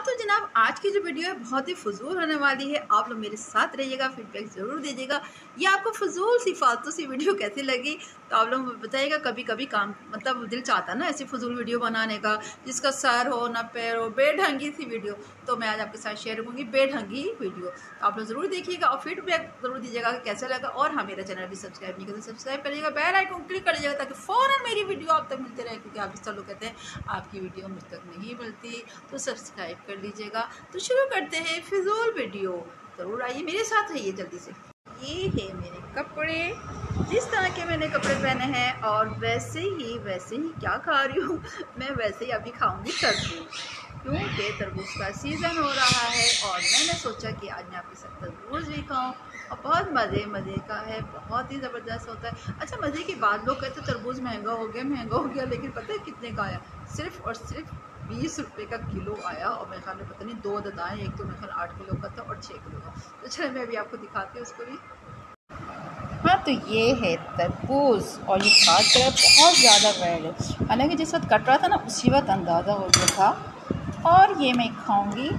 हाँ तो जनाब, आज की जो वीडियो है बहुत ही फजूल होने वाली है। आप लोग मेरे साथ रहिएगा, फीडबैक ज़रूर दीजिएगा। ये आपको फजूल सी फालतू सी वीडियो कैसी लगी तो आप लोग बताइएगा। कभी कभी काम मतलब दिल चाहता है ना ऐसी फजूल वीडियो बनाने का, जिसका सर हो ना पैर हो, बेढंगी सी वीडियो। तो मैं आज आपके साथ शेयर करूँगी बेढंगी वीडियो। तो आप लोग ज़रूर देखिएगा और फीडबैक ज़रूर दीजिएगा कि कैसा लगा। और हाँ, मेरा चैनल भी सब्सक्राइब नहीं करते सब्सक्राइब करिएगा, बेल आइकन क्लिक कर लीजिएगा ताकि फ़ौरन मेरी वीडियो आप तक मिलते रहे। क्योंकि आप सब लोग कहते हैं आपकी वीडियो मुझ तक नहीं मिलती, तो सब्सक्राइब कर लीजिएगा। तो शुरू करते हैं फिजूल वीडियो। ज़रूर आइए मेरे साथ, रहिए जल्दी से। ये है मेरे कपड़े, जिस तरह के मैंने कपड़े पहने हैं, और वैसे ही क्या खा रही हूँ मैं, वैसे ही अभी खाऊंगी तरबूज, क्योंकि तरबूज का सीज़न हो रहा है। और मैंने सोचा कि आज मैं आपके साथ तरबूज भी खाऊँ, और बहुत मज़े का है, बहुत ही ज़बरदस्त होता है। अच्छा, मज़े की बात, लोग कहते तरबूज महंगा हो गया, लेकिन पता है कितने का आया? सिर्फ़ और सिर्फ 20 रुपये का किलो आया। और मेरे ख्याल में पता नहीं 2 अदद आए, एक तो मेरे ख्याल 8 किलो का था और 6 किलो का। तो चलिए मैं अभी आपको दिखाती हूँ उसको भी। हाँ तो ये है तरबूज, और ये काट कर बहुत ज़्यादा रेड है। हालांकि जिस वक्त कट रहा था ना उसी वक्त अंदाज़ा हो गया था। और ये मैं खाऊंगी,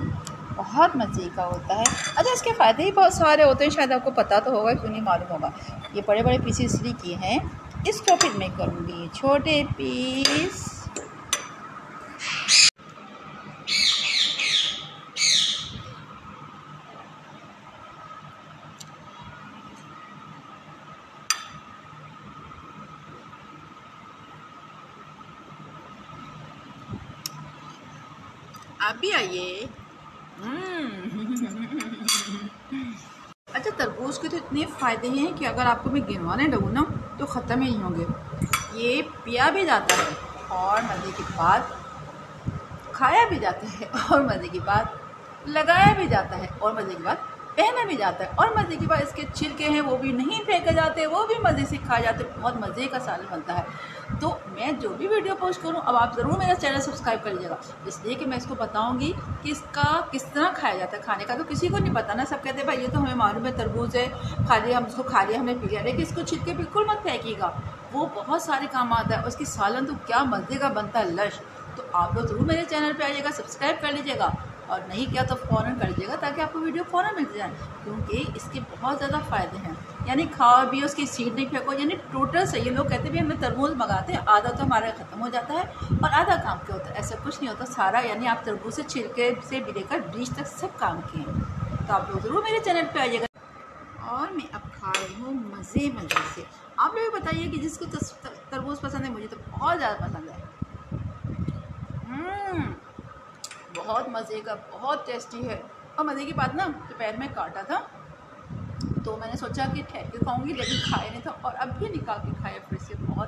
बहुत मज़े का होता है। अच्छा, इसके फ़ायदे ही बहुत सारे होते हैं, शायद आपको पता तो होगा, क्यों नहीं मालूम होगा। ये बड़े बड़े पीसेस इसलिए किए हैं, इसको फिर मैं करूँगी छोटे पीस। आप भी आइए। अच्छा, तरबूज के तो इतने फ़ायदे हैं कि अगर आपको मैं गिनवाने लगूँ ना तो ख़त्म ही नहीं होंगे। ये पिया भी जाता है, और मज़े की बात खाया भी जाता है, और मज़े की बात लगाया भी जाता है, और मज़े की बात पहना भी जाता है, और मज़े की बात इसके छिलके हैं वो भी नहीं फेंके जाते, वो भी मज़े से खाए जाते। बहुत मज़े का सालन बनता है। तो मैं जो भी वीडियो पोस्ट करूं, अब आप ज़रूर मेरा चैनल सब्सक्राइब कर लीजिएगा, इसलिए कि मैं इसको बताऊंगी कि इसका किस तरह खाया जाता है। खाने का तो किसी को नहीं पता ना, सब कहते हैं भाई ये तो हमें मालूम है तरबूज है, खा लिया, हम इसको खा लिया, हमने पी लिया, लेकिन इसको छिलके बिल्कुल मत फेंकिएगा, वो बहुत सारे काम आता है। उसकी सालन तो क्या मज़े का बनता है, लश। तो आप लोग ज़रूर मेरे चैनल पे आइएगा, सब्सक्राइब कर लीजिएगा, और नहीं किया तो फ़ौरन कर लीजिएगा ताकि आपको वीडियो फ़ौरन मिल जाए। क्योंकि इसके बहुत ज़्यादा फ़ायदे हैं। यानी खाओ भी, उसकी सीड नहीं फेंको, यानी टोटल सही है। लोग कहते भी हमने तरबूज मंगाते हैं, आधा तो हमारा ख़त्म हो जाता है और आधा काम क्या होता है, ऐसा कुछ नहीं होता सारा। यानी आप तरबूज से छिलके से भी लेकर बीज तक सब काम किए हैं। तो आप लोग ज़रूर मेरे चैनल पर आइएगा। और मैं अब खा रही हूँ मज़े से। आप लोग बताइए कि जिसको तरबूज पसंद है, मुझे तो बहुत ज़्यादा पसंद है। बहुत मज़े का, बहुत टेस्टी है। और मज़े की बात ना, दोपहर में काटा था तो मैंने सोचा कि ठहर के खाऊंगी, लेकिन खाया नहीं था, और अब भी निकाल के खाया फिर से। बहुत